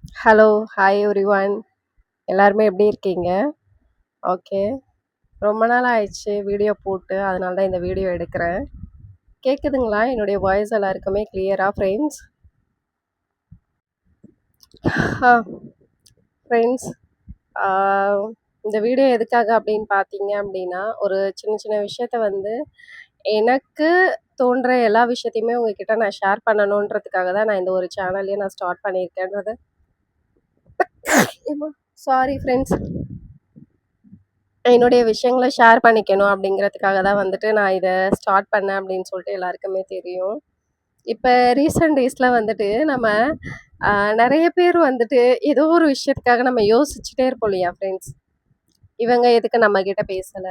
Hello, hi everyone. எல்லாருமே எப்படி இருக்கீங்க? ஓகே. ரொம்ப நாள் ஆயிடுச்சு வீடியோ போட்டு. அதனால தான் இந்த வீடியோ எடுக்கிறேன். கேட்குதுங்களா? என்னுடைய வாய்ஸ் எல்லாருக்குமே கிளியரா ஃப்ரெண்ட்ஸ்? ஆ ஃப்ரெண்ட்ஸ், ஆ இந்த வீடியோ எதுக்காக அப்படின்னு பார்த்தீங்க அப்படின்னா, ஒரு சின்ன சின்ன விஷயத்த வந்து எனக்கு தோன்ற எல்லா விஷயத்தையுமே உங்ககிட்ட நான் ஷேர் பண்ணணுன்றதுக்காக தான் நான் இந்த ஒரு சேனலையே நான் ஸ்டார்ட் பண்ணியிருக்கேன்றது. Sorry friends. என்னுடைய விஷயங்கள ஷேர் பண்ணிக்கணும் அப்படிங்கிறதுக்காக தான் வந்துட்டு நான் இத ஸ்டார்ட் பண்ணேன் அப்படின்னு சொல்லிட்டு எல்லாருக்குமே தெரியும். இப்ப ரீசென்ட் டேஸ்ல வந்துட்டு நம்ம அ நெறைய பேர் வந்துட்டு ஏதோ ஒரு விஷயத்துக்காக நம்ம யோசிச்சுட்டே இருப்போம் இல்லையா ஃப்ரெண்ட்ஸ்? இவங்க எதுக்கு நம்மகிட்ட பேசல?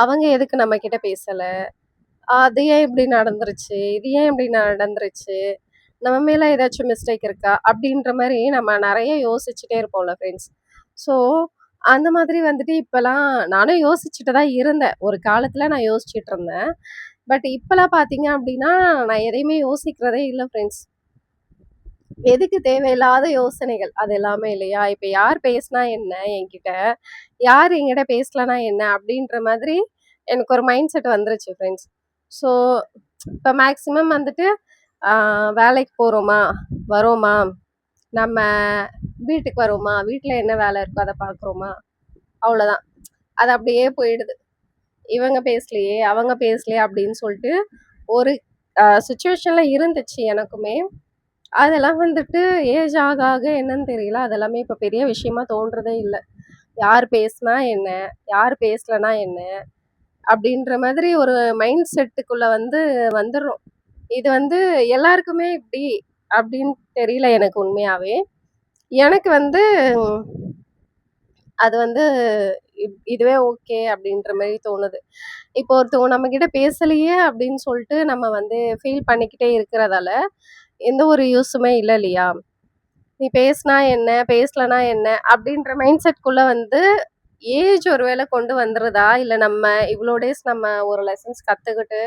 அவங்க எதுக்கு நம்மகிட்ட பேசல? அது ஏன் இப்படி நடந்துருச்சு? இது ஏன் இப்படி நடந்துருச்சு? நம்ம மேல ஏதாச்சும் மிஸ்டேக் இருக்கா? அப்படின்ற மாரி நம்ம நெறைய யோசிச்சுட்டே இருப்போம்ல ஃப்ரெண்ட்ஸ். ஸோ, அந்த மாதிரி வந்துட்டு இப்பலாம் நானும் யோசிச்சுட்டு தான் இருந்தேன். ஒரு காலத்துல நான் யோசிச்சுட்டு இருந்தேன். பட் இப்பலாம் பார்த்தீங்க அப்படின்னா, நான் எதையுமே யோசிக்கிறதே இல்ல ஃப்ரெண்ட்ஸ். எதுக்கு தேவையில்லாத யோசனைகள் அது எல்லாமே இல்லையா? இப்ப யார் பேசினா என்ன என்கிட்ட? யார் என்கிட்ட பேசலனா என்ன? அப்படின்ற மாதிரி எனக்கு ஒரு மைண்ட் செட் வந்துருச்சு ஃப்ரெண்ட்ஸ். ஸோ, இப்ப மேக்ஸிமம் வந்துட்டு ஆ வேலைக்கு போறோமா? வரோமா? நம்ம வீட்டுக்கு வரோமா? வீட்ல என்ன வேலை இருக்கோ அத பார்க்குறோமா? அவ்வளோதான். அது அப்படியே போயிடுது. இவங்க பேசலையே, அவங்க பேசலையே அப்படின்னு சொல்லிட்டு ஒரு சிச்சுவேஷன்ல இருந்துச்சு எனக்குமே. அதெல்லாம் வந்துட்டு ஏஜ் ஆக ஆக என்னன்னு தெரியல. அதெல்லாமே இப்ப பெரிய விஷயமா தோன்றதே இல்ல. யார் பேசினா என்ன? யார் பேசலனா என்ன? அப்படின்ற மாதிரி ஒரு மைண்ட் செட்டுக்குள்ள வந்து வந்துர்றோம். இது வந்து எல்லாருக்குமே இப்படி அப்படின்னு தெரியல எனக்கு உண்மையாவே. எனக்கு வந்து அது வந்து இதுவே ஓகே அப்படின்ற மாரி தோணுது. இப்போ ஒருத்தவங்க நம்மகிட்ட பேசலையே அப்படின்னு சொல்லிட்டு நம்ம வந்து ஃபீல் பண்ணிக்கிட்டே இருக்கிறதால, எந்த ஒரு யூஸுமே இல்ல இல்லையா? நீ பேசினா என்ன? பேசலனா என்ன? அப்படின்ற மைண்ட் செட்குள்ள வந்து ஏஜ் ஒரு வேள கொண்டு வந்துருதா? இல்ல நம்ம இவ்ளோ டேஸ் நம்ம ஒரு லெசன்ஸ் கத்துக்கிட்டு,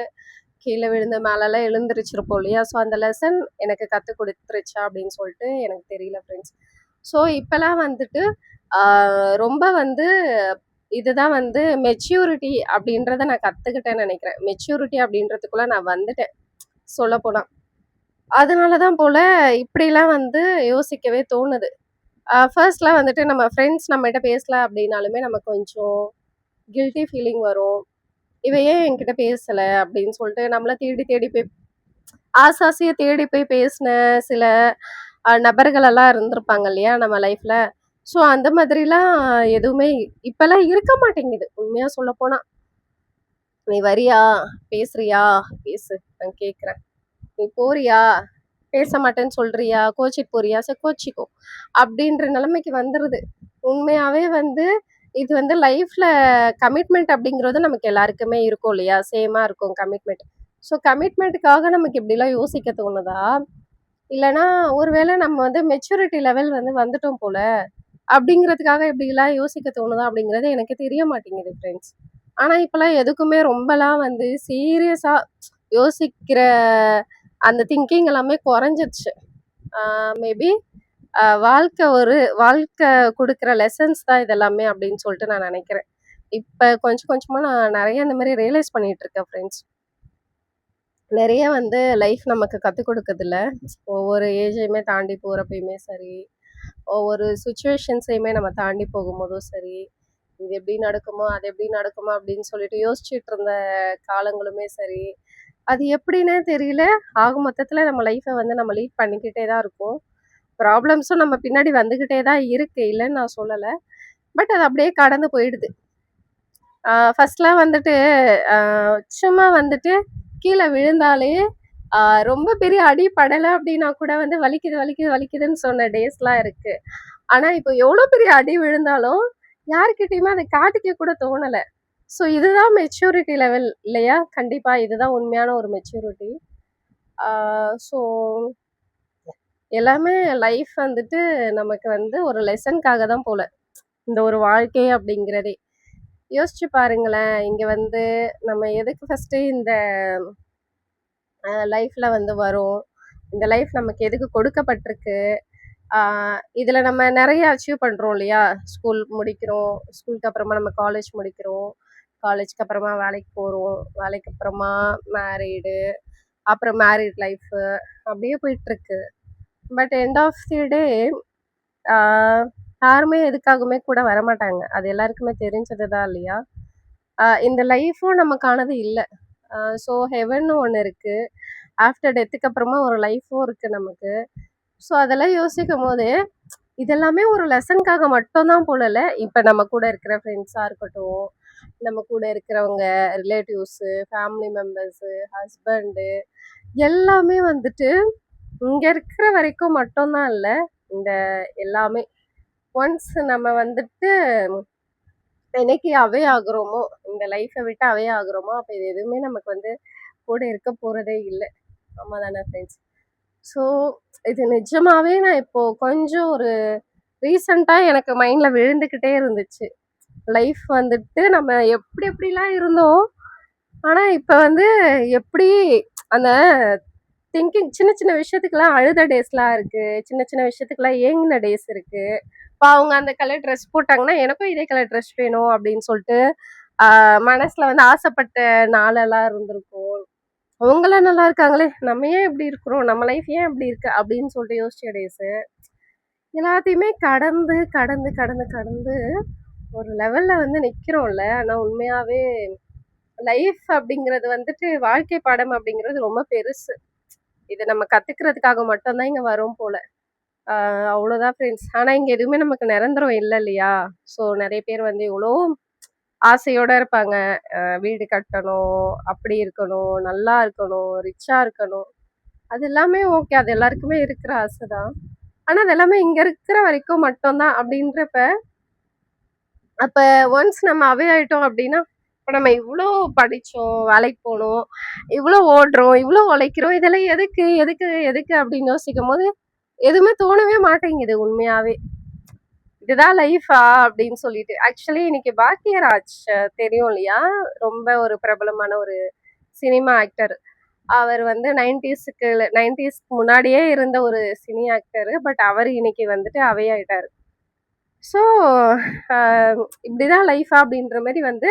கீழ விழுந்து மேலலாம் எழுந்திரிச்சிருப்போம் இல்லையா? ஸோ அந்த லெசன் எனக்கு கத்துக் குடுத்துருச்சா அப்படின்னு சொல்லிட்டு எனக்கு தெரியல ஃப்ரெண்ட்ஸ். ஸோ இப்பலாம் வந்துட்டு ஆ ரொம்ப வந்து இதுதான் வந்து மெச்சூரிட்டி அப்படின்றத நான் கத்துக்கிட்டேன்னு நெனைக்கிறேன். மெச்சூரிட்டி அப்படின்றதுக்குள்ள நான் வந்துட்டேன் சொல்லப்போனா. அதனால தான் போல இப்படிலாம் வந்து யோசிக்கவே தோணுது. ஃபர்ஸ்ட்லாம் வந்துட்டு நம்ம ஃப்ரெண்ட்ஸ் நம்மகிட்ட பேசல அப்படின்னாலுமே நமக்கு கொஞ்சம் கில்ட்டி ஃபீலிங் வரும். இவ ஏன் என்கிட்ட பேசல அப்படின்னு சொல்லிட்டு நம்மள தேடி தேடி போய் ஆசாசியா தேடி போய் பேசின சில நபர்கள் எல்லாம் இருந்திருப்பாங்க இல்லையா நம்ம லைஃப்ல. ஸோ அந்த மாதிரிலாம் எதுவுமே இப்பலாம் இருக்க மாட்டேங்குது உண்மையா சொல்லப்போனா. "நீ வரியா? பேசுறியா? பேசு நான் கேட்கிறேன். நீ போறியா? பேச மாட்டேன்னு சொல்றியா? கோச்சிட்டு போறியா? சரி கோச்சிக்கோ." அப்படின்ற நிலைமைக்கு வந்துருது. உண்மையாவே வந்து இது வந்து லைஃப்ல கமிட்மெண்ட் அப்படிங்கிறது நமக்கு எல்லாருக்குமே இருக்கும் இல்லையா? சேமா இருக்கும் கமிட்மெண்ட். ஸோ கமிட்மெண்ட்டுக்காக நமக்கு இப்படிலாம் யோசிக்க தோணுதா? இல்லன்னா ஒருவேளை நம்ம வந்து மெச்சூரிட்டி லெவல் வந்து வந்துட்டோம் போல, அப்படிங்கிறதுக்காக இப்படிலாம் யோசிக்க தோணுதா? அப்படிங்கிறது எனக்கு தெரிய மாட்டேங்குது ஃப்ரெண்ட்ஸ். ஆனா இப்பலாம் எதுக்குமே ரொம்பலாம் வந்து சீரியஸா யோசிக்கிற அந்த திங்கிங் எல்லாமே குறைஞ்சிருச்சு. மேபி வாழ்க்கை குடுக்குற லெசன்ஸ் தான் இதெல்லாமே அப்படின்னு சொல்லிட்டு நான் நினைக்கிறேன். இப்ப கொஞ்சம் கொஞ்சமா நான் நெறைய இந்த மாரி ரியலைஸ் பண்ணிட்டு இருக்கேன் ஃப்ரெண்ட்ஸ். நெறைய வந்து லைஃப் நமக்கு கத்துக் குடுக்குதுல்ல. ஒவ்வொரு ஏஜையுமே தாண்டி போறப்பயுமே சரி, ஒவ்வொரு சிச்சுவேஷன்ஸையுமே நம்ம தாண்டி போகும்போதும் சரி, இது எப்படி நடக்குமோ, அது எப்படி நடக்குமோ அப்படின்னு சொல்லிட்டு யோசிச்சுட்டு இருந்த காலங்களுமே சரி, அது எப்படின்னே தெரியல. ஆக மொத்தத்துல நம்ம லைஃப்ப வந்து நம்ம லீட் பண்ணிக்கிட்டே தான் இருக்கோம். ப்ராப்ளம்ஸும் நம்ம பின்னாடி வந்துகிட்டே தான் இருக்கு, இல்லன்னு நான் சொல்லல. பட் அது அப்படியே கடந்து போயிடுது. ஃபர்ஸ்ட்லாம் வந்துட்டு அ சும்மா வந்துட்டு கீழ விழுந்தாலே, அ ரொம்ப பெரிய அடி படல அப்டின்னா கூட வந்து வலிக்குது, வலிக்குது, வலிக்குதுன்னு சொன்ன டேஸ்லாம் இருக்கு. ஆனா, இப்போ எவ்ளோ பெரிய அடி விழுந்தாலும், யார்கிட்டயுமே அத காட்டிக்க கூட தோணல. ஸோ இதுதான் மெச்சூரிட்டி லெவல் இல்லையா? கண்டிப்பா இதுதான் உண்மையான ஒரு மெச்சூரிட்டி. ஆ ஸோ எல்லாமே லைஃப் வந்துட்டு நமக்கு வந்து ஒரு லெசன்க்காக தான் போல. இந்த ஒரு வாழ்க்கை அப்படிங்கிறதே. யோசிச்சு பாருங்களேன், இங்க வந்து நம்ம எதுக்கு ஃபர்ஸ்ட்டு இந்த லைஃப்ல வந்து வரோம்? இந்த லைஃப் நமக்கு எதுக்கு கொடுக்கப்பட்டிருக்கு? இதுல நம்ம நெறைய அச்சீவ் பண்றோம் இல்லையா? ஸ்கூல் முடிக்கிறோம். ஸ்கூலுக்கு அப்புறமா நம்ம காலேஜ் முடிக்கிறோம். காலேஜ்க்கு அப்புறமா வேலைக்கு போறோம். வேலைக்கு அப்புறமா மேரீடு, அப்புறம் மேரீட் லைஃபு அப்படியே போயிட்டுருக்கு. பட் எண்ட் ஆஃப் தி டே ஆ யாருமே எதுக்காகவுமே கூட வரமாட்டாங்க. அது எல்லாருக்குமே தெரிஞ்சது தான் இல்லையா? இந்த லைஃப்பும் நமக்கானது இல்ல. ஸோ ஹெவன்னு ஒண்ணு இருக்கு. ஆஃப்டர் டெத்துக்கு அப்புறமா ஒரு லைஃப்பும் இருக்கு நமக்கு. ஸோ அதெல்லாம் யோசிக்கும்போது, இதெல்லாமே ஒரு லெசனுக்காக மட்டும் தான் போலல்ல. இப்ப நம்ம கூட இருக்கிற ஃப்ரெண்ட்ஸா இருக்கட்டும், நம்ம கூட இருக்கிறவங்க, ரிலேட்டிவ்ஸு, ஃபேமிலி மெம்பர்ஸு, ஹஸ்பண்டு எல்லாமே வந்துட்டு இங்க இருக்கிற வரைக்கும் மட்டும் தான் இல்ல. இந்த எல்லாமே ஒன்ஸ் நம்ம வந்துட்டு என்னைக்கு அவே ஆகுறோமோ, இந்த லைஃப்ப விட்டு அவே ஆகுறோமோ, அப்ப இது எதுவுமே நமக்கு வந்து கூட இருக்க போறதே இல்ல. ஆமா தானே ஃப்ரெண்ட்ஸ்? ஸோ இது நிஜமாவே நான் இப்போ கொஞ்சம் ஒரு ரீசெண்டா எனக்கு மைண்ட்ல விழுந்துக்கிட்டே இருந்துச்சு. லைஃப் வந்துட்டு நம்ம எப்படி எப்படிலாம் இருந்தோம். ஆனா இப்ப வந்து எப்படி அந்த திங்கிங் சின்ன சின்ன விஷயத்துக்குலாம் அழுத டேஸ்லாம் இருக்கு. சின்ன சின்ன விஷயத்துக்குலாம் ஏங்குன டேஸ் இருக்கு. இப்ப அவங்க அந்த கலர் ட்ரெஸ் போட்டாங்கன்னா, எனக்கும் இதே கலர் ட்ரெஸ் வேணும் அப்படின்னு சொல்லிட்டு, மனசுல வந்து ஆசைப்பட்ட நாளெல்லாம் இருந்திருக்கும். அவங்கலாம் நல்லா இருக்காங்களே! நம்ம ஏன் இப்படி இருக்கிறோம்? நம்ம லைஃப் ஏன் இப்படி இருக்கு? அப்படின்னு சொல்லிட்டு யோசிச்ச டேஸு. எல்லாத்தையுமே கடந்து, கடந்து, கடந்து, கடந்து ஒரு லெவல்ல வந்து நிக்கிறோம்ல. ஆனா உண்மையாவே லைஃப் அப்படிங்கிறது வந்துட்டு வாழ்க்கை பாடம் அப்படிங்கிறது ரொம்ப பெருசு. இத நம்ம கத்துக்கிறதுக்காக மட்டும் தான் இங்க வரோம் போல. அவ்வளோதான் ஃப்ரெண்ட்ஸ். ஆனா இங்க எதுவுமே நமக்கு நிரந்தரம் இல்ல இல்லையா? ஸோ நெறைய பேர் வந்து எவ்வளோ ஆசையோட இருப்பாங்க. வீடு கட்டணும், அப்படி இருக்கணும், நல்லா இருக்கணும், ரிச்சா இருக்கணும். அது எல்லாமே ஓகே. அது எல்லாருக்குமே இருக்கிற ஆசை தான். ஆனா அது எல்லாமே இங்க இருக்கிற வரைக்கும் மட்டும் தான் அப்படின்றப்ப, அப்ப ஒன்ஸ் நம்ம அவே ஆயிட்டோம் அப்படின்னா, இப்ப நம்ம இவ்ளோ படிச்சோம், வேலைக்கு போனோம், இவ்ளோ ஓடுறோம், இவ்ளோ உழைக்கிறோம். இதெல்லாம் எதுக்கு? எதுக்கு? எதுக்கு? அப்படின்னு யோசிக்கும்போது, எதுவுமே தோணவே மாட்டேங்குது உண்மையாவே. இதுதான் லைஃபா அப்படின்னு சொல்லிட்டு. ஆக்சுவலி இன்னைக்கு பாக்யராஜ் தெரியும் இல்லையா? ரொம்ப ஒரு பிரபலமான ஒரு சினிமா ஆக்டர். அவர் வந்து 90ஸ்க்கு முன்னாடியே இருந்த ஒரு சினி ஆக்டர். பட் அவர் இன்னைக்கு வந்துட்டு அவே ஆயிட்டாரு. ஸோ அ இப்படிதான் லைஃபா அப்படின்ற மாரி வந்து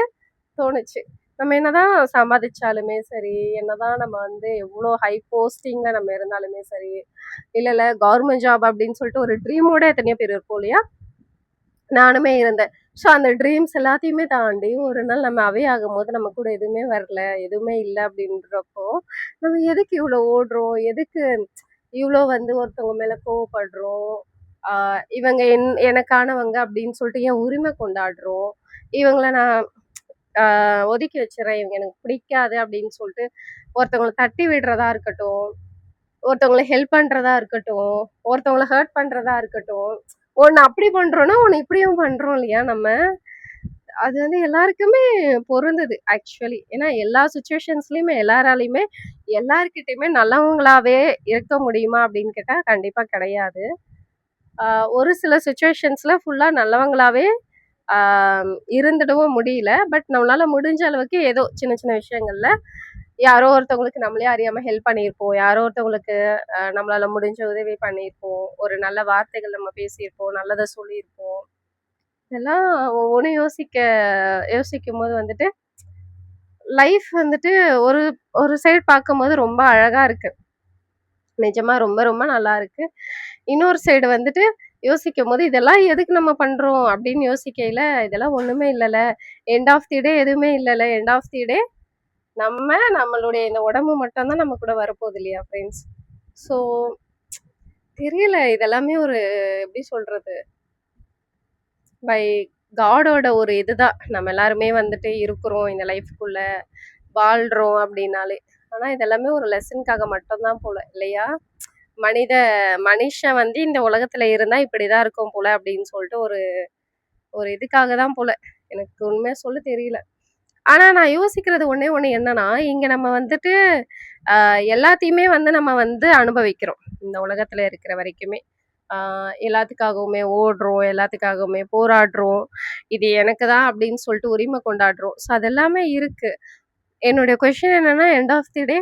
தோணுச்சு. நம்ம என்னதான் சம்பாதிச்சாலுமே சரி, என்னதான் நம்ம வந்து எவ்வளோ ஹை போஸ்டிங்ல நம்ம இருந்தாலுமே சரி, இல்ல கவர்மெண்ட் ஜாப் அப்படின்னு சொல்லிட்டு ஒரு ட்ரீமோட எத்தனையோ பேர் இருப்போம் இல்லையா? நானுமே இருந்தேன். ஸோ அந்த ட்ரீம்ஸ் எல்லாத்தையுமே தாண்டி ஒரு நாள் நம்ம அவே ஆகும்போது நம்ம கூட எதுவுமே வரல, எதுவுமே இல்ல அப்படின்றப்போ, நம்ம எதுக்கு இவ்ளோ ஓடுறோம்? எதுக்கு இவ்ளோ வந்து ஒருத்தவங்க மேல கோவப்படுறோம்? ஆ இவங்க எனக்கானவங்க அப்படின்னு சொல்லிட்டு ஏன் உரிமை கொண்டாடுறோம்? இவங்கள நான் ஒதுக்கி வச்சுர்றேன். இவங்க எனக்கு பிடிக்காது அப்படின்னு சொல்லிட்டு ஒருத்தவங்கள தட்டி விடுறதா இருக்கட்டும், ஒருத்தவங்கள ஹெல்ப் பண்றதா இருக்கட்டும், ஒருத்தவங்கள ஹர்ட் பண்றதா இருக்கட்டும். ஒண்ணு அப்படி பண்றோம்னா, ஒண்ணு இப்படியும் பண்றோம் இல்லையா நம்ம? அது வந்து எல்லாருக்குமே பொருந்துது ஆக்சுவலி. ஏன்னா எல்லா சிச்சுவேஷன்ஸ்லயுமே எல்லாராலயுமே எல்லார்கிட்டயுமே நல்லவங்களாவே இருக்க முடியுமா அப்படின்னு கேட்டா கண்டிப்பா கிடையாது. ஒரு சில சிச்சுவேஷன்ஸ்ல ஃபுல்லா நல்லவங்களாவே ஆ இருந்துடவும் முடியல. பட் நம்மளால முடிஞ்ச அளவுக்கு ஏதோ சின்ன சின்ன விஷயங்கள்ல யாரோ ஒருத்தவங்களுக்கு நம்மளே அறியாம ஹெல்ப் பண்ணியிருப்போம். யாரோ ஒருத்தவங்களுக்கு நம்மளால முடிஞ்ச உதவி பண்ணியிருப்போம். ஒரு நல்ல வார்த்தைகள் நம்ம பேசியிருப்போம். நல்லத சொல்லியிருப்போம். இதெல்லாம் ஒவ்வொன்னும் யோசிக்கும்போது வந்துட்டு, லைஃப் வந்துட்டு ஒரு ஒரு சைடு பார்க்கும்போது ரொம்ப அழகா இருக்கு. நிஜமா ரொம்ப ரொம்ப நல்லா இருக்கு. இன்னொரு சைடு வந்துட்டு யோசிக்கும்போது, இதெல்லாம் எதுக்கு நம்ம பண்றோம்? அப்படின்னு யோசிக்கையில, இதெல்லாம் ஒண்ணுமே இல்லல. எண்ட் ஆஃப் தி டே எதுவுமே இல்லல. எண்ட் ஆஃப் தி டே நம்ம, நம்மளுடைய இந்த உடம்பு மட்டும் தான் நம்ம கூட வரப்போகுது இல்லையா ஃப்ரெண்ட்ஸ்? ஸோ தெரியல. இதெல்லாமே ஒரு எப்படி சொல்றது? பை காடோட ஒரு இதுதான். நம்ம எல்லாருமே வந்துட்டு இருக்கிறோம் இந்த லைஃப்குள்ள, வாழ்றோம் அப்படின்னாலே. ஆனா இதெல்லாமே ஒரு லெசனுக்காக மட்டும் தான் போல இல்லையா? மனித மனுஷன் வந்து இந்த உலகத்துல இருந்தா இப்படிதான் இருக்கும் போல அப்படின்னு சொல்லிட்டு ஒரு ஒரு இதுக்காக தான் போல. எனக்கு உண்மையா சொல்ல தெரியல. ஆனா நான் யோசிக்கிறது ஒண்ணே ஒண்ணு என்னன்னா, இங்க நம்ம வந்துட்டு எல்லாத்தையுமே வந்து நம்ம வந்து அனுபவிக்கிறோம். இந்த உலகத்துல இருக்கிற வரைக்குமே. ஆ எல்லாத்துக்காகவுமே ஓடுறோம், எல்லாத்துக்காகவுமே போராடுறோம். இது எனக்கு தான் அப்படின்னு சொல்லிட்டு உரிமை கொண்டாடுறோம். ஸோ அது எல்லாமே இருக்கு. என்னுடைய கொஸ்டின் என்னன்னா, எண்ட் ஆஃப் தி டே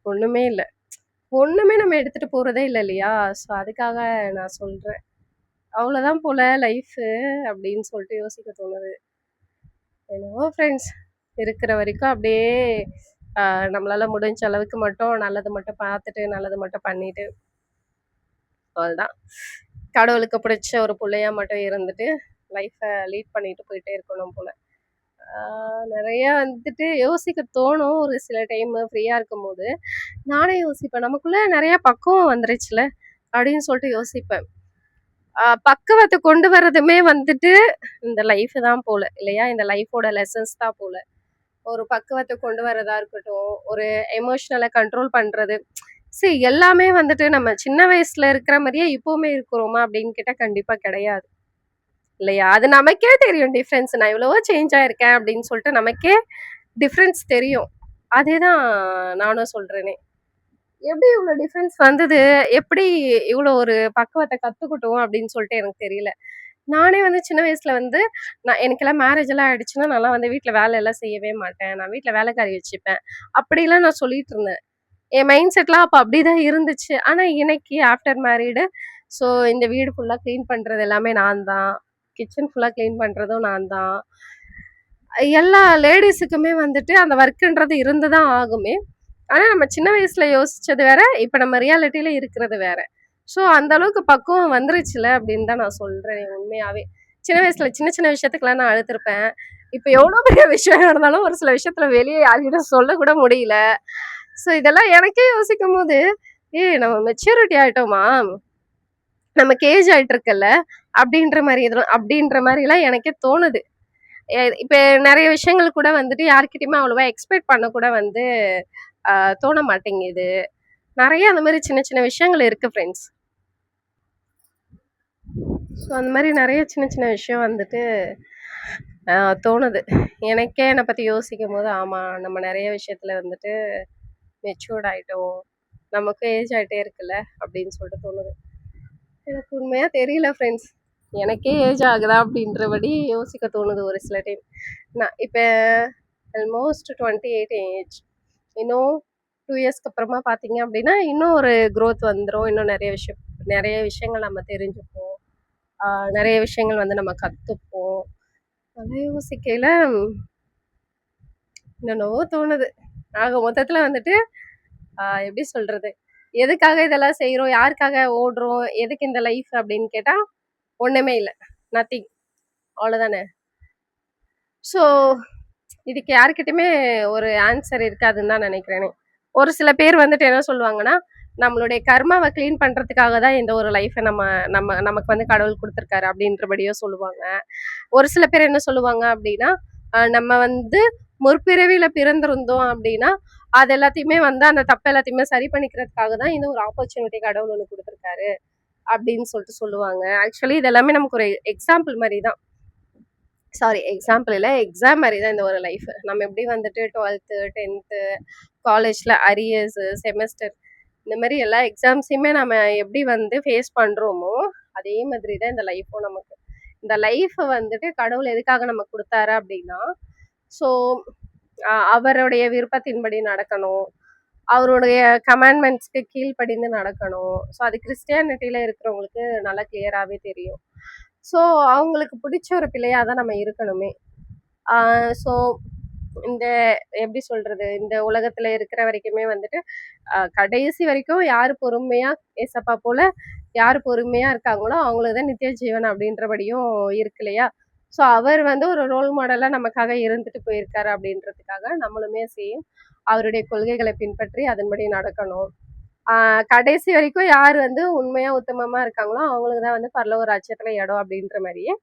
ஒண்ணுமே இல்ல. ஒண்ணுமே நம்ம எடுத்துட்டு போறதே இல்ல இல்லையா? ஸோ அதுக்காக நான் சொல்றேன். அவ்வளோதான் போல லைஃபு அப்படின்னு சொல்லிட்டு யோசிக்க தோணுது. என்னவோ ஃப்ரெண்ட்ஸ், இருக்கிற வரைக்கும் அப்படியே நம்மளால முடிஞ்ச அளவுக்கு மட்டும் நல்லது மட்டும் பார்த்துட்டு, நல்லது மட்டும் பண்ணிட்டு, அவ்வளோதான். கடவுளுக்கு பிடிச்ச ஒரு புள்ளையா மட்டும் இருந்துட்டு, லைஃப்பை லீட் பண்ணிட்டு போயிட்டே இருக்கணும் போல. நிறைய வந்துட்டு யோசிக்க தோணும் ஒரு சில டைம் ஃப்ரீயா இருக்கும்போது. நானே யோசிப்பேன், நமக்குள்ள நிறைய பக்குவம் வந்துருச்சுல அப்படின்னு சொல்லிட்டு யோசிப்பேன். பக்குவத்தை கொண்டு வர்றதுமே வந்துட்டு இந்த லைஃப் தான் போல இல்லையா? இந்த லைஃபோட லெசன்ஸ் தான் போல. ஒரு பக்குவத்தை கொண்டு வரதா இருக்கட்டும், ஒரு எமோஷனலை கண்ட்ரோல் பண்றது. சரி, எல்லாமே வந்துட்டு நம்ம சின்ன வயசுல இருக்கிற மாதிரியே இப்பவுமே இருக்கிறோமா அப்படின்னு கேட்டா கண்டிப்பா கிடையாது இல்லையா? அது நமக்கே தெரியும் டிஃப்ரென்ஸ். நான் இவ்வளவோ சேஞ்ச் ஆயிருக்கேன் அப்படின்னு சொல்லிட்டு நமக்கே டிஃப்ரென்ஸ் தெரியும். அதேதான் நானும் சொல்றேனே. எப்படி இவ்வளோ டிஃப்ரென்ஸ் வந்தது? எப்படி இவ்வளோ ஒரு பக்குவத்தை கத்துக்கிட்டோம் அப்படின்னு சொல்லிட்டு எனக்கு தெரியல. நானே வந்து சின்ன வயசுல வந்து எனக்கெல்லாம் மேரேஜ் எல்லாம் ஆயிடுச்சுன்னா, நான்லாம் வந்து வீட்ல வேலை எல்லாம் செய்யவே மாட்டேன். நான் வீட்ல வேலைக்காரி வச்சுப்பேன். அப்படிலாம் நான் சொல்லிட்டு இருந்தேன். என் மைண்ட் செட்லாம் அப்ப அப்படிதான் இருந்துச்சு. ஆனா இன்னைக்கு ஆஃப்டர் மேரீடு ஸோ இந்த வீடு ஃபுல்லா கிளீன் பண்றது எல்லாமே நான் தான். கிச்சன் ஃபுல்லா கிளீன் பண்றதும் நான் தான். எல்லா லேடீஸுக்குமே வந்துட்டு அந்த ஒர்க்குன்றது இருந்து தான் ஆகுமே. ஆனா நம்ம சின்ன வயசுல யோசிச்சது வேற, இப்ப நம்ம ரியாலிட்டியில இருக்கிறது வேற. ஸோ அந்த அளவுக்கு பக்குவம் வந்துருச்சுல அப்படின்னு தான் நான் சொல்றேன் உண்மையாவே. சின்ன வயசுல சின்ன சின்ன விஷயத்துக்குலாம் நான் அழுத்திருப்பேன். இப்ப எவ்வளோ பெரிய விஷயம் நடந்தாலும் ஒரு சில விஷயத்துல வெளியே யார்கிட்ட சொல்ல கூட முடியல. ஸோ இதெல்லாம் எனக்கே யோசிக்கும் போது, நம்ம மெச்சூரிட்டி ஆயிட்டோமா? நமக்கு ஏஜ் ஆயிட்டு இருக்குல்ல அப்படின்ற மாதிரிலாம் எனக்கே தோணுது. இப்ப நிறைய விஷயங்கள் கூட வந்துட்டு யார்கிட்டயுமே அவ்வளவா எக்ஸ்பெக்ட் பண்ண கூட வந்து தோண மாட்டேங்குது. நிறைய அந்த மாதிரி சின்ன சின்ன விஷயங்கள் இருக்கு ஃப்ரெண்ட்ஸ். ஸோ அந்த மாதிரி நிறைய சின்ன சின்ன விஷயம் வந்துட்டு தோணுது. எனக்கே என்னை பற்றி யோசிக்கும் போது, ஆமாம் நம்ம நிறைய விஷயத்துல வந்துட்டு மெச்சூர்ட் ஆயிட்டோம், நமக்கு ஏஜ் ஆகிட்டே இருக்குல்ல அப்படின்னு சொல்லிட்டு தோணுது. எனக்கு உண்மையாக தெரியல ஃப்ரெண்ட்ஸ், எனக்கே ஏஜ் ஆகுதா அப்படின்றபடி யோசிக்க தோணுது ஒரு சில டைம். நான் இப்போ ஆல்மோஸ்ட் 28 ஏஜ். இன்னும் 2 இயர்ஸ்க்கு அப்புறமா பார்த்தீங்க அப்படின்னா இன்னும் ஒரு க்ரோத் வந்துடும். இன்னும் நிறைய விஷயங்கள் நம்ம தெரிஞ்சுப்போம். நிறைய விஷயங்கள் வந்து நம்ம கற்றுப்போம். அதை யோசிக்கையில் என்னென்னவோ தோணுது. ஆக மொத்தத்தில் வந்துட்டு எப்படி சொல்கிறது, எதுக்காக இதெல்லாம் செய்கிறோம், யாருக்காக ஓடுறோம், எதுக்கு இந்த லைஃப் அப்படின்னு கேட்டால் ஒன்றுமே இல்லை, நத்திங், அவ்வளோதானே. ஸோ இதுக்கு யாருக்கிட்டையுமே ஒரு ஆன்சர் இருக்காதுன்னு தான் நினைக்கிறேனே. ஒரு சில பேர் வந்துட்டு என்ன சொல்லுவாங்கன்னா, நம்மளுடைய கர்மாவை க்ளீன் பண்ணுறதுக்காக தான் இந்த ஒரு லைஃப்பை நமக்கு வந்து கடவுள் கொடுத்துருக்காரு அப்படின்றபடியோ சொல்லுவாங்க. ஒரு சில பேர் என்ன சொல்லுவாங்க அப்படின்னா, நம்ம வந்து முற்பிறவியில பிறந்திருந்தோம் அப்படின்னா அது எல்லாத்தையுமே வந்து அந்த தப்பு எல்லாத்தையுமே சரி பண்ணிக்கிறதுக்காக தான் இந்த ஒரு ஆப்பர்ச்சுனிட்டி கடவுள் ஒன்று கொடுத்துருக்காரு அப்படின்னு சொல்லிட்டு சொல்லுவாங்க. ஆக்சுவலி இது எல்லாமே நமக்கு ஒரு எக்ஸாம்பிள் மாதிரி தான். சாரி, எக்ஸாம்பிள் இல்லை, எக்ஸாம் மாதிரி தான் இந்த ஒரு லைஃப். நம்ம எப்படி வந்துட்டு 12th 10th காலேஜில் அரியர்ஸு செமஸ்டர் இந்த மாதிரி எல்லா எக்ஸாம்ஸையுமே நம்ம எப்படி வந்து ஃபேஸ் பண்ணுறோமோ அதே மாதிரி தான் இந்த லைஃப்பும் நமக்கு. இந்த லைஃப்பை வந்துட்டு கடவுள் எதுக்காக நமக்கு கொடுத்தாரு அப்படின்னா, ஸோ அவருடைய விருப்பத்தின்படி நடக்கணும், அவருடைய கமாண்ட்மெண்ட்ஸ்க்கு கீழ்ப்படிந்து நடக்கணும். ஸோ அது கிறிஸ்டியானிட்டியில் இருக்கிறவங்களுக்கு நல்லா கிளியராகவே தெரியும். ஸோ அவங்களுக்கு பிடிச்ச ஒரு பிள்ளையாக தான் நம்ம இருக்கணுமே. ஸோ இந்த எப்படி சொல்கிறது, இந்த உலகத்தில் இருக்கிற வரைக்குமே வந்துட்டு கடைசி வரைக்கும் யார் பொறுமையாக ஏசப்பா போல் யார் பொறுமையாக இருக்காங்களோ அவங்களுக்கு தான் நித்திய ஜீவன் அப்படின்றபடியும் இருக்கு இல்லையா? ஸோ அவர் வந்து ஒரு ரோல் மாடலாக நமக்காக இருந்துட்டு போயிருக்காரு அப்படின்றதுக்காக நம்மளுமே செய்யும் அவருடைய கொள்கைகளை பின்பற்றி அதன்படி நடக்கணும். கடைசி வரைக்கும் யார் வந்து உண்மையாக உத்தமமாக இருக்காங்களோ அவங்களுக்கு தான் வந்து பரலோக ராஜ்யத்தில் இடம் அப்படின்ற மாதிரியே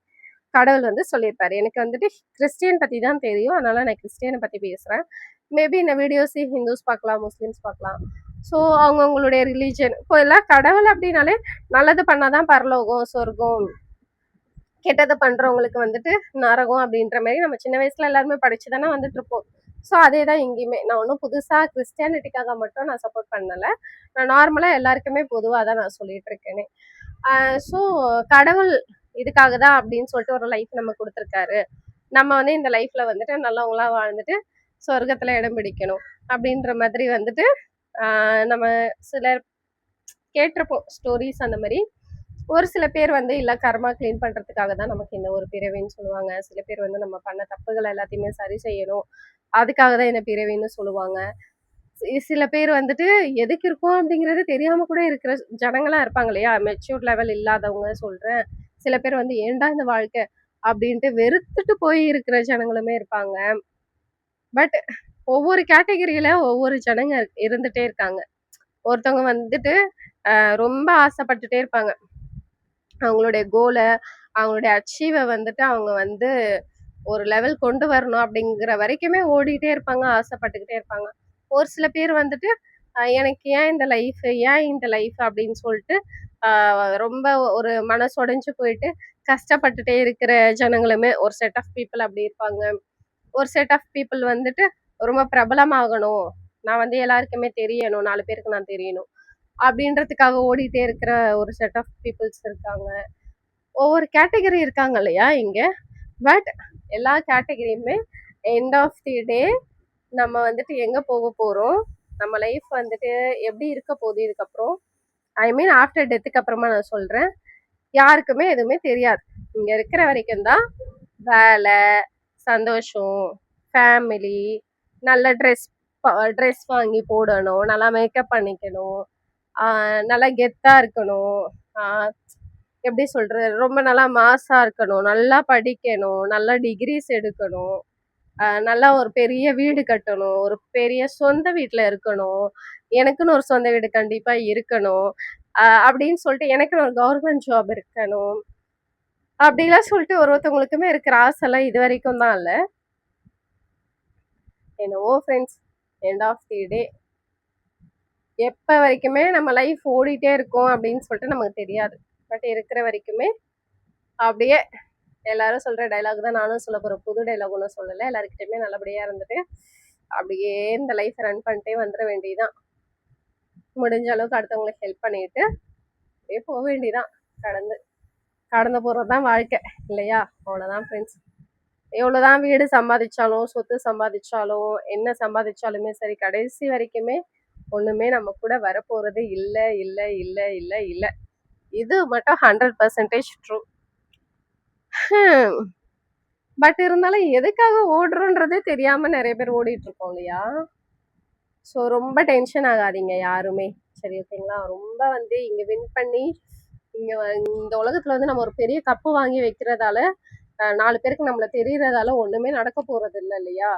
கடவுள் வந்து சொல்லியிருப்பாரு. எனக்கு வந்துட்டு கிறிஸ்டியன் பற்றி தான் தெரியும், அதனால நான் கிறிஸ்டியனை பற்றி பேசுகிறேன். மேபி இந்த வீடியோஸை ஹிந்துஸ் பார்க்கலாம், முஸ்லீம்ஸ் பார்க்கலாம். ஸோ அவங்கவுங்களுடைய ரிலீஜன் இப்போ எல்லாம் கடவுள் அப்படின்னாலே நல்லது பண்ணாதான் பரலோகம் சொர்க்கம், கெட்டதை பண்ணுறவங்களுக்கு வந்துட்டு நரகம் அப்படின்ற மாதிரி நம்ம சின்ன வயசுல எல்லாருமே படிச்சு தானே வந்துட்டு இருப்போம். ஸோ அதே தான் இங்கேயுமே. நான் ஒன்றும் புதுசாக கிறிஸ்டியானிட்டிக்காக மட்டும் நான் சப்போர்ட் பண்ணலை, நான் நார்மலாக எல்லாருக்குமே பொதுவாக தான் நான் சொல்லிட்டு இருக்கேனே. ஸோ கடவுள் இதுக்காக தான் அப்படின்னு சொல்லிட்டு ஒரு லைஃப் நம்ம கொடுத்துருக்காரு. நம்ம வந்து இந்த லைஃப்ல வந்துட்டு நல்லவங்களா வாழ்ந்துட்டு சொர்க்கத்துல இடம் பிடிக்கணும் அப்படின்ற மாதிரி வந்துட்டு நம்ம சிலர் கேட்டிருப்போம் ஸ்டோரிஸ் அந்த மாதிரி. ஒரு சில பேர் வந்து இல்ல கர்மா கிளீன் பண்றதுக்காக தான் நமக்கு இந்த ஒரு பிறவின்னு சொல்லுவாங்க. சில பேர் வந்து நம்ம பண்ண தப்புகள் எல்லாத்தையுமே சரி செய்யணும், அதுக்காக தான் இந்த பிறவின்னு சொல்லுவாங்க. சில பேர் வந்துட்டு எதுக்கு இருக்கோம் அப்படிங்கிறது தெரியாம கூட இருக்கிற ஜனங்களா இருப்பாங்க இல்லையா? மெச்சூர் லெவல் இல்லாதவங்க சொல்றேன். சில பேர் வந்து ஏன்டா இந்த வாழ்க்கை அப்படின்ட்டு வெறுத்துட்டு போய் இருக்கிற ஜனங்களுமே இருப்பாங்க. பட் ஒவ்வொரு கேட்டகரியில ஒவ்வொரு ஜனங்க இருந்துட்டே இருக்காங்க. ஒருத்தவங்க வந்துட்டு ரொம்ப ஆசைப்பட்டுட்டே இருப்பாங்க. அவங்களுடைய கோல, அவங்களுடைய அச்சீவை வந்துட்டு அவங்க வந்து ஒரு லெவல் கொண்டு வரணும் அப்படிங்கிற வரைக்குமே ஓடிட்டே இருப்பாங்க, ஆசைப்பட்டுக்கிட்டே இருப்பாங்க. ஒரு சில பேர் வந்துட்டு எனக்கு ஏன் இந்த லைஃப், ஏன் இந்த லைஃப் அப்படின்னு சொல்லிட்டு ரொம்ப ஒரு மனசொடைஞ்சு போயிட்டு கஷ்டப்பட்டுட்டே இருக்கிற ஜனங்களுமே ஒரு செட் ஆஃப் பீப்புள் அப்படி இருப்பாங்க. ஒரு செட் ஆஃப் பீப்புள் வந்துட்டு ரொம்ப பிரபலமாகணும், நான் வந்து எல்லாருக்குமே தெரியணும், 4 பேருக்கு நான் தெரியணும் அப்படின்றதுக்காக ஓடிட்டே இருக்கிற ஒரு செட் ஆஃப் பீப்புள்ஸ் இருக்காங்க. ஒவ்வொரு கேட்டகரி இருக்காங்க இல்லையா இங்க. பட் எல்லா கேட்டகரியுமே எண்ட் ஆஃப் தி டே நம்ம வந்துட்டு எங்க போக போறோம், நம்ம லைஃப் வந்துட்டு எப்படி இருக்க போகுது இதுக்கப்புறம், ஐ மீன் ஆஃப்டர் டெத்துக்கு அப்புறமா நான் சொல்றேன், யாருக்குமே எதுவுமே தெரியாது. இங்க இருக்கிற வரைக்கும் தான் வேலை, சந்தோஷம், ஃபேமிலி, நல்ல ட்ரெஸ் வாங்கி போடணும், நல்லா மேக்கப் பண்ணிக்கணும், நல்லா கெத்தா இருக்கணும், எப்படி சொல்றது, ரொம்ப நல்லா மாசா இருக்கணும், நல்லா படிக்கணும், நல்லா டிகிரிஸ் எடுக்கணும், நல்லா ஒரு பெரிய வீடு கட்டணும், ஒரு பெரிய சொந்த வீட்டில் இருக்கணும், எனக்குன்னு ஒரு சொந்த வீடு கண்டிப்பா இருக்கணும், அப்படின்னு சொல்லிட்டு எனக்குன்னு ஒரு கவர்மெண்ட் ஜாப் இருக்கணும், அப்படிலாம் சொல்லிட்டு ஒருத்தவங்களுக்குமே இருக்கிற ஆசைலாம் இது வரைக்கும் தான் இல்லை. என்னவோ ஃப்ரெண்ட்ஸ், எண்ட் ஆஃப் தி டே எப்போ வரைக்குமே நம்ம லைஃப் ஓடிட்டே இருக்கோம் அப்படின்னு சொல்லிட்டு நமக்கு தெரியாது. பட் இருக்கிற வரைக்குமே அப்படியே எல்லாரும் சொல்ற டைலாக் தான் நானும் சொல்ல போறேன். புது டைலாக் ஒன்றும் சொல்லலை, எல்லாருக்கிட்டையுமே நல்லபடியா இருந்துட்டு அப்படியே இந்த லைஃப் ரன் பண்ணிட்டே வந்துட வேண்டியதுதான். முடிஞ்ச அளவுக்கு அடுத்தவங்களுக்கு ஹெல்ப் பண்ணிட்டு அப்படியே போக வேண்டியதான். கடந்து போறதுதான் வாழ்க்கை இல்லையா? அவ்வளவுதான் ஃப்ரெண்ட்ஸ். எவ்வளவுதான் வீடு சம்பாதிச்சாலும், சொத்து சம்பாதிச்சாலும், என்ன சம்பாதிச்சாலுமே சரி, கடைசி வரைக்குமே ஒண்ணுமே நம்ம கூட வரப்போறது இல்ல இல்ல இல்ல இல்ல இல்ல. இது மட்டும் 100% ட்ரூ. பட் இருந்தாலும் எதுக்காக ஓடுறோன்றதே தெரியாம நிறைய பேர் ஓடிட்டு இருக்கோம் இல்லையா? ஸோ ரொம்ப டென்ஷன் ஆகாதீங்க யாருமே, சரி ஓகேங்களா? ரொம்ப வந்து இங்க வின் பண்ணி இங்க இந்த உலகத்துல வந்து நம்ம ஒரு பெரிய கப்பு வாங்கி வைக்கிறதால 4 பேருக்கு நம்மள தெரியறதால ஒண்ணுமே நடக்க போறது இல்லை இல்லையா?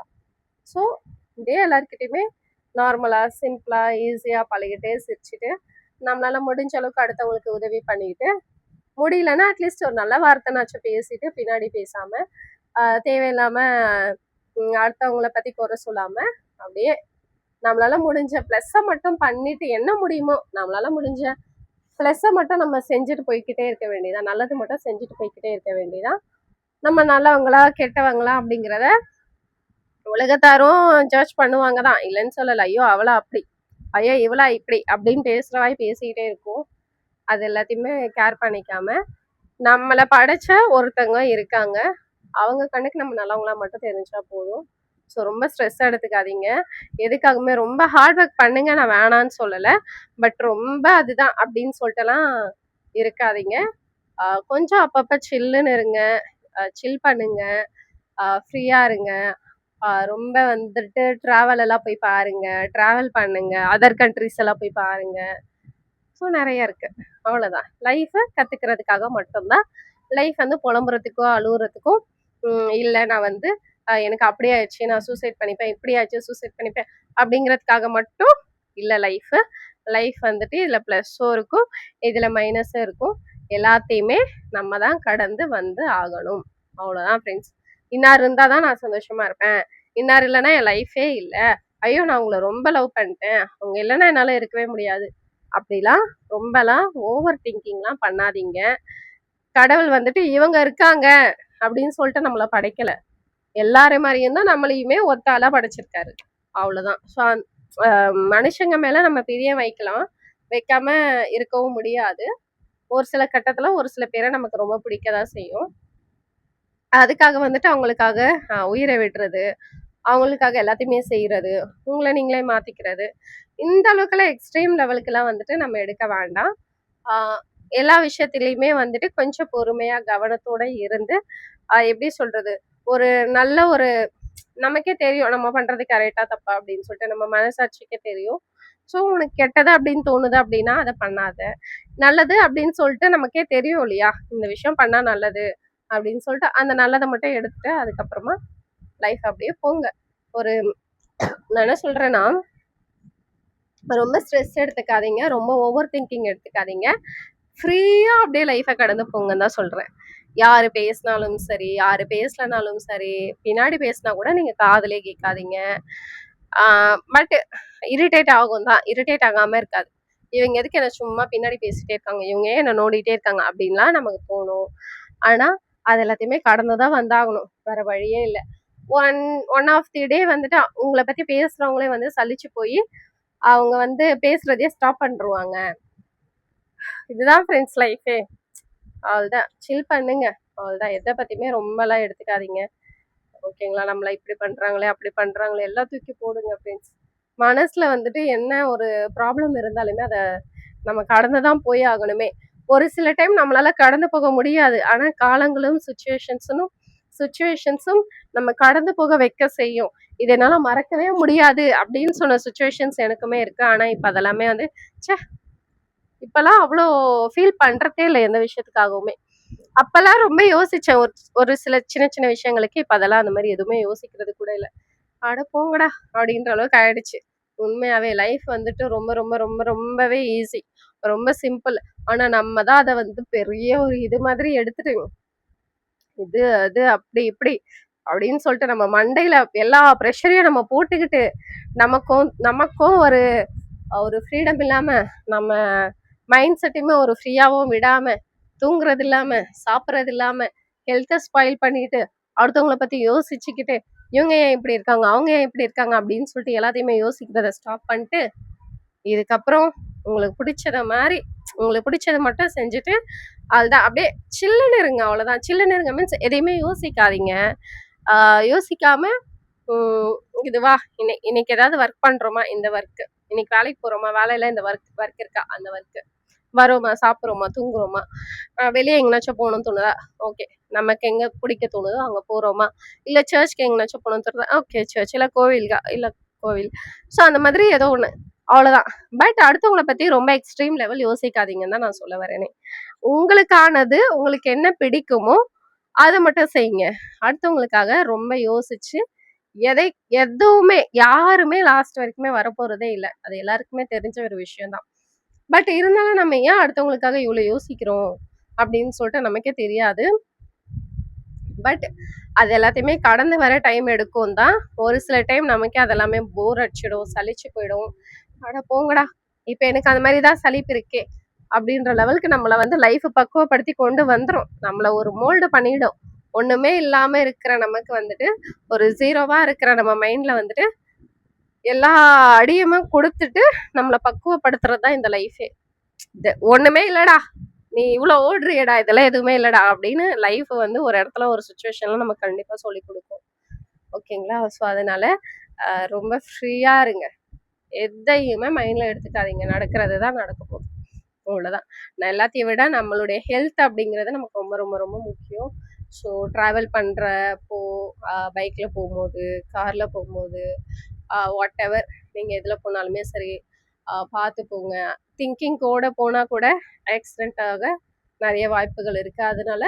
ஸோ இதே எல்லாருக்கிட்டையுமே நார்மலா சிம்பிளா ஈஸியா பழகிட்டு சிரிச்சுட்டு நம்மளால முடிஞ்ச அளவுக்கு அடுத்தவங்களுக்கு உதவி பண்ணிட்டு, முடியலன்னா அட்லீஸ்ட் ஒரு நல்ல வார்த்தைனாச்சும் பேசிட்டு பின்னாடி பேசாம தேவையில்லாம அடுத்தவங்கள பத்தி குறை சொல்லாம அப்படியே நம்மளால முடிஞ்ச ப்ளஸ்ஸை மட்டும் பண்ணிட்டு என்ன முடியுமோ நம்மளால முடிஞ்ச ப்ளஸ்ஸை மட்டும் நம்ம செஞ்சுட்டு போய்கிட்டே இருக்க வேண்டியதான். நல்லது மட்டும் செஞ்சுட்டு போய்கிட்டே இருக்க வேண்டியதான். நம்ம நல்லவங்களா கெட்டவங்களா அப்படிங்கிறத உலகத்தாரும் ஜட்ஜ் பண்ணுவாங்க தான், இல்லைன்னு சொல்லலை. ஐயோ அவளா அப்படி, ஐயோ இவளா இப்படி அப்படின்னு பேசுறவாய் பேசிக்கிட்டே இருக்கும். அது எல்லாத்தையுமே கேர் பண்ணிக்காம நம்மளை படைச்ச ஒருத்தவங்க இருக்காங்க, அவங்க கண்ணுக்கு நம்ம நல்லவங்களா மட்டும் தெரிஞ்சா போதும். ஸோ ரொம்ப ஸ்ட்ரெஸ் எடுத்துக்காதீங்க. எதுக்காகவுமே ரொம்ப ஹார்ட் ஒர்க் பண்ணுங்க, நான் வேணான்னு சொல்லலை. பட் ரொம்ப அதுதான் அப்படின்னு சொல்லிட்டுலாம் இருக்காதீங்க. கொஞ்சம் அப்பப்போ சில்லுன்னு இருங்க, சில் பண்ணுங்க, ஃப்ரீயாக இருங்க. ரொம்ப வந்துட்டு ட்ராவல் எல்லாம் போய் பாருங்க, ட்ராவல் பண்ணுங்க, அதர் கண்ட்ரிஸ் எல்லாம் போய் பாருங்க. ஸோ நிறைய இருக்கு. அவ்வளோதான். லைஃப்பை கற்றுக்கிறதுக்காக மட்டும்தான். லைஃப் வந்து புலம்புறதுக்கோ அழுகுறதுக்கும் இல்லை நான் வந்து எனக்கு அப்படி ஆயிடுச்சு நான் சூசைட் பண்ணிப்பேன், இப்படி ஆச்சு சூசைட் பண்ணிப்பேன் அப்படிங்கிறதுக்காக மட்டும் இல்லை. லைஃப் வந்துட்டு இதில் ப்ளஸ்ஸும் இருக்கும், இதில் மைனஸும் இருக்கும். எல்லாத்தையுமே நம்ம தான் கடந்து வந்து ஆகணும். அவ்வளோதான் ஃப்ரெண்ட்ஸ். இன்னார் இருந்தால் தான் நான் சந்தோஷமா இருப்பேன், இன்னார் இல்லைன்னா என் லைஃபே இல்லை, ஐயோ நான் உங்களை ரொம்ப லவ் பண்ணிட்டேன், அவங்க இல்லைன்னா என்னால் இருக்கவே முடியாது, அப்படிலாம் ரொம்பலாம் ஓவர் திங்கிங்லாம் பண்ணாதீங்க. கடவுள் வந்துட்டு இவங்க இருக்காங்க அப்படின்னு சொல்லிட்டு நம்மளை படைக்கல, எல்லாரும் மாதிரியும் தான் நம்மளையுமே ஒத்தாளா படைச்சிருக்காரு. அவ்வளவுதான். ஸோ மனுஷங்க மேல நம்ம பிரியம் வைக்காம இருக்கவும் முடியாது. ஒரு சில கட்டத்துல ஒரு சில பேரை நமக்கு ரொம்ப பிடிக்கதான் செய்யும். அதுக்காக வந்துட்டு அவங்களுக்காக உயிரை விடுறது, அவங்களுக்காக எல்லாத்தையுமே செய்யறது, உங்களை நீங்களே மாத்திக்கிறது, இந்த அளவுக்குலாம் எக்ஸ்ட்ரீம் லெவலுக்குலாம் வந்துட்டு நம்ம எடுக்க வேண்டாம். எல்லா விஷயத்திலயுமே வந்துட்டு கொஞ்சம் பொறுமையா கவனத்தோட இருந்து எப்படி சொல்றது, ஒரு நல்ல ஒரு நமக்கே தெரியும் நம்ம பண்றது கரெக்டா தப்பா அப்படின்னு சொல்லிட்டு நம்ம மனசாட்சிக்கே தெரியும். ஸோ உனக்கு கெட்டது அப்படின்னு தோணுது அப்படின்னா அதை பண்ணாத. நல்லது அப்படின்னு சொல்லிட்டு நமக்கே தெரியும் இல்லையா, இந்த விஷயம் பண்ணா நல்லது அப்படின்னு சொல்லிட்டு அந்த நல்லதை மட்டும் எடுத்துட்டு அதுக்கப்புறமா லைஃப் அப்படியே போங்க. ஒரு நான் என்ன சொல்றேன்னா, ரொம்ப ஸ்ட்ரெஸ் எடுத்துக்காதீங்க, ரொம்ப ஓவர் திங்கிங் எடுத்துக்காதீங்க, ஃப்ரீயா அப்படியே லைஃபை கடந்து போங்கன்னு தான் சொல்றேன். யாரு பேசினாலும் சரி, யாரு பேசலனாலும் சரி, பின்னாடி பேசினா கூட நீங்க காதுலே கேட்காதீங்க. பட் இரிட்டேட் ஆகும் தான், இரிட்டேட் ஆகாம இருக்காது. இவங்க எதுக்கு என்ன சும்மா பின்னாடி பேசிட்டே இருக்காங்க, இவங்க ஏன் என்ன நோண்டிட்டே இருக்காங்க அப்படின்லாம் நமக்கு தோணும். ஆனா அது எல்லாத்தையுமே கடந்துதான் வந்தாகணும், வேற வழியே இல்லை. ஒன் ஆஃப் தி டே வந்துட்டு உங்களை பத்தி பேசுறவங்களே வந்து சலிச்சு போய் அவங்க வந்து பேசுறதையே ஸ்டாப் பண்ணிருவாங்க. இதுதான் ஃப்ரெண்ட்ஸ் லைஃபே. அவ்வளோதான், சில் பண்ணுங்க, அவ்வளோதான். எதை பத்தியுமே ரொம்பலாம் எடுத்துக்காதீங்க, ஓகேங்களா? நம்மள இப்படி பண்றாங்களே அப்படி பண்றாங்களே எல்லாம் தூக்கி போடுங்க ஃப்ரெண்ட்ஸ். மனசுல வந்துட்டு என்ன ஒரு ப்ராப்ளம் இருந்தாலுமே அதை நம்ம கடந்துதான் போய் ஆகணுமே. ஒரு சில டைம் நம்மளால கடந்து போக முடியாது, ஆனா காலங்களும் சுச்சுவேஷன்ஸும் நம்ம கடந்து போக வைக்க செய்யும். இது என்னால மறக்கவே முடியாது அப்படின்னு சொன்ன சுச்சுவேஷன்ஸ் எனக்குமே இருக்கு. ஆனா இப்ப அதெல்லாமே வந்து ச்சே, இப்பெல்லாம் அவ்வளோ ஃபீல் பண்றதே இல்லை எந்த விஷயத்துக்காகவுமே. அப்பெல்லாம் ரொம்ப யோசிச்சேன் ஒரு சில சின்ன சின்ன விஷயங்களுக்கு. இப்ப அதெல்லாம் அந்த மாதிரி எதுவுமே யோசிக்கிறது கூட இல்லை. அட போங்கடா அப்படின்ற அளவுக்கு ஆயிடுச்சு. உண்மையாவே லைஃப் வந்துட்டு ரொம்ப ரொம்ப ரொம்ப ரொம்பவே ஈஸி, ரொம்ப சிம்பிள். ஆனா நம்ம தான் அதை வந்து பெரிய ஒரு இது மாதிரி எடுத்துட்டு இது அது அப்படி இப்படி அப்படின்னு சொல்லிட்டு நம்ம மண்டையில எல்லா ப்ரெஷரையும் நம்ம போட்டுக்கிட்டு நமக்கும் ஒரு ஒரு ஃப்ரீடம் இல்லாம, நம்ம மைண்ட் செட்டையுமே ஒரு ஃப்ரீயாவும் விடாம, தூங்குறது இல்லாம, சாப்பிட்றது இல்லாம, ஹெல்த்தை ஸ்பாயில் பண்ணிட்டு, அடுத்தவங்களை பத்தி யோசிச்சுக்கிட்டு, இவங்க ஏன் இப்படி இருக்காங்க, அவங்க ஏன் இப்படி இருக்காங்க அப்படின்னு சொல்லிட்டு எல்லாத்தையுமே யோசிக்கிறத ஸ்டாப் பண்ணிட்டு, இதுக்கப்புறம் உங்களுக்கு பிடிச்சதை மட்டும் செஞ்சுட்டு அதுதான் அப்படியே சில்லுன்னு இருங்க. அவ்வளவுதான், சில்லுன்னு இருங்க மீன்ஸ் எதையுமே யோசிக்காதீங்க. யோசிக்காம இதுவா இன்னைக்கு ஏதாவது ஒர்க் பண்றோமா, இந்த ஒர்க், இன்னைக்கு வேலைக்கு போறோமா, வேலையில இந்த ஒர்க் இருக்கா, அந்த ஒர்க், வரோமா, சாப்பிட்றோமா, தூங்குறோமா, வெளியே எங்கேனாச்சும் போகணும்னு தோணுதா, ஓகே, நமக்கு எங்க பிடிக்க தோணுதோ அங்க போறோமா, இல்ல சர்ச்சுக்கு எங்கேனாச்சும் போகணும்னு தோணுதா, ஓகே சர்ச், இல்ல கோவில். ஸோ அந்த மாதிரி ஏதோ ஒண்ணு, அவ்வளவுதான். பட் அடுத்தவங்களை பத்தி ரொம்ப எக்ஸ்ட்ரீம் லெவல் யோசிக்காதீங்கன்னு தான் நான் சொல்ல வரேனே. உங்களுக்கானது, உங்களுக்கு என்ன பிடிக்குமோ அதை மட்டும் செய்யுங்க. அடுத்தவங்களுக்காக ரொம்ப யோசிச்சு எதுவுமே யாருமே லாஸ்ட் வரைக்குமே வரப்போறதே இல்லை, அது எல்லாருக்குமே தெரிஞ்ச ஒரு விஷயம்தான். பட் இருந்தாலும் நம்ம ஏன் அடுத்தவங்களுக்காக இவ்வளவு யோசிக்கிறோம் அப்படின்னு சொல்லிட்டு நமக்கே தெரியாது. பட் அது எல்லாத்தையுமே கடந்து வர டைம் எடுக்கும் தான். ஒரு சில டைம் நமக்கே அதெல்லாமே போர் அடிச்சிடும், சலிச்சு போயிடும். அட போங்கடா, இப்ப எனக்கு அந்த மாதிரிதான் சலிப்பு இருக்கே அப்படின்ற லெவலுக்கு நம்மள வந்து லைஃப் பக்குவப்படுத்தி கொண்டு வந்துரும், நம்மள ஒரு மோல்டு பண்ணிடும். ஒண்ணுமே இல்லாம இருக்கிற நமக்கு வந்துட்டு ஒரு ஜீரோவா இருக்கிற நம்ம மைண்ட்ல வந்துட்டு எல்லா அடியுமே கொடுத்துட்டு நம்மளை பக்குவப்படுத்துறதுதான் இந்த லைஃபே. ஒண்ணுமே இல்லடா, நீ இவ்வளவு ஓடுறியடா, இதெல்லாம் எதுவுமே இல்லடா அப்படின்னு லைஃப் வந்து ஒரு இடத்துல ஒரு சுச்சுவேஷன்ல நம்ம கண்டிப்பா சொல்லி கொடுக்கும், ஓகேங்களா? ஸோ அதனால ரொம்ப ஃப்ரீயா இருங்க, எதையுமே மைண்ட்ல எடுத்துக்காதீங்க, நடக்கிறது தான் நடக்க போகுது, அவ்வளவுதான். நான் எல்லாத்தையும் விட நம்மளுடைய ஹெல்த் அப்படிங்கிறது நமக்கு ரொம்ப ரொம்ப ரொம்ப முக்கியம். ஸோ ட்ராவல் பண்றப்போ, பைக்ல போகும்போது, கார்ல போகும்போது, வாட் எவர் நீங்க எதுல போனாலுமே சரி, பார்த்து போங்க. திங்கிங்கோட போனா கூட ஆக்சிடென்ட் ஆக நிறைய வாய்ப்புகள் இருக்கு. அதனால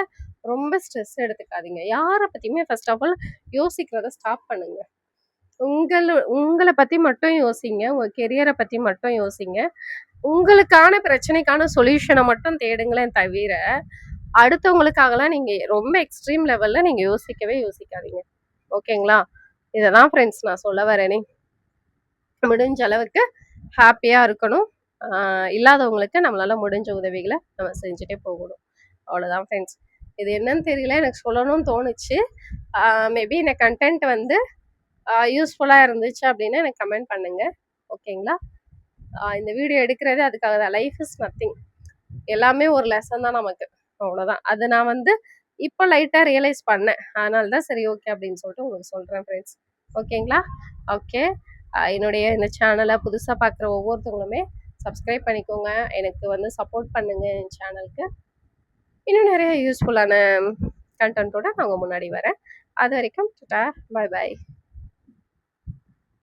ரொம்ப ஸ்ட்ரெஸ் எடுத்துக்காதீங்க. யாரை பத்தியுமே ஃபர்ஸ்ட் ஆஃப் ஆல் யோசிக்கிறத ஸ்டாப் பண்ணுங்க. உங்களை பத்தி மட்டும் யோசிங்க, உங்க கெரியரை பத்தி மட்டும் யோசிங்க, உங்களுக்கான பிரச்சனைக்கான சொல்யூஷனை மட்டும் தேடுங்களேன் தவிர அடுத்தவங்களுக்காகலாம் நீங்க ரொம்ப எக்ஸ்ட்ரீம் லெவல்ல நீங்க யோசிக்காதீங்க, ஓகேங்களா? இததான் ஃப்ரெண்ட்ஸ் நான் சொல்ல வரேனே. முடிஞ்ச அளவுக்கு ஹாப்பியா இருக்கணும், இல்லாதவங்களுக்கு நம்மளால முடிஞ்ச உதவிகளை நம்ம செஞ்சுட்டே போகணும், அவ்வளவுதான் ஃப்ரெண்ட்ஸ். இது என்னன்னு தெரியல, எனக்கு சொல்லணும்னு தோணுச்சு. மேபி இந்த கண்டென்ட் வந்து யூஸ்ஃபுல்லா இருந்துச்சு அப்படின்னு எனக்கு கமெண்ட் பண்ணுங்க, ஓகேங்களா? இந்த வீடியோ எடுக்கிறது அதுக்காக தான். லைஃப் இஸ் நத்திங், எல்லாமே ஒரு லெசன் தான் நமக்கு, அவ்வளவுதான். அது நான் வந்து இப்போ லைட்டா ரியலைஸ் பண்ணேன், அதனால தான் சரி ஓகே அப்படின்னு சொல்லிட்டு உங்களுக்கு சொல்றேன் ஃப்ரெண்ட்ஸ். ஓகேங்களா? ஓகே. என்னுடைய இந்த சேனல புதுசா பார்க்குற ஒவ்வொருத்தவங்களுமே சப்ஸ்கிரைப் பண்ணிக்கோங்க. எனக்கு வந்து சப்போர்ட் பண்ணுங்க என் சேனலுக்கு. இன்னும் நெறைய யூஸ்ஃபுல்லான கன்டென்ட்டோட நான் உங்க முன்னாடி வரேன். அதுவரைக்கும் டாடா, பாய் பாய்.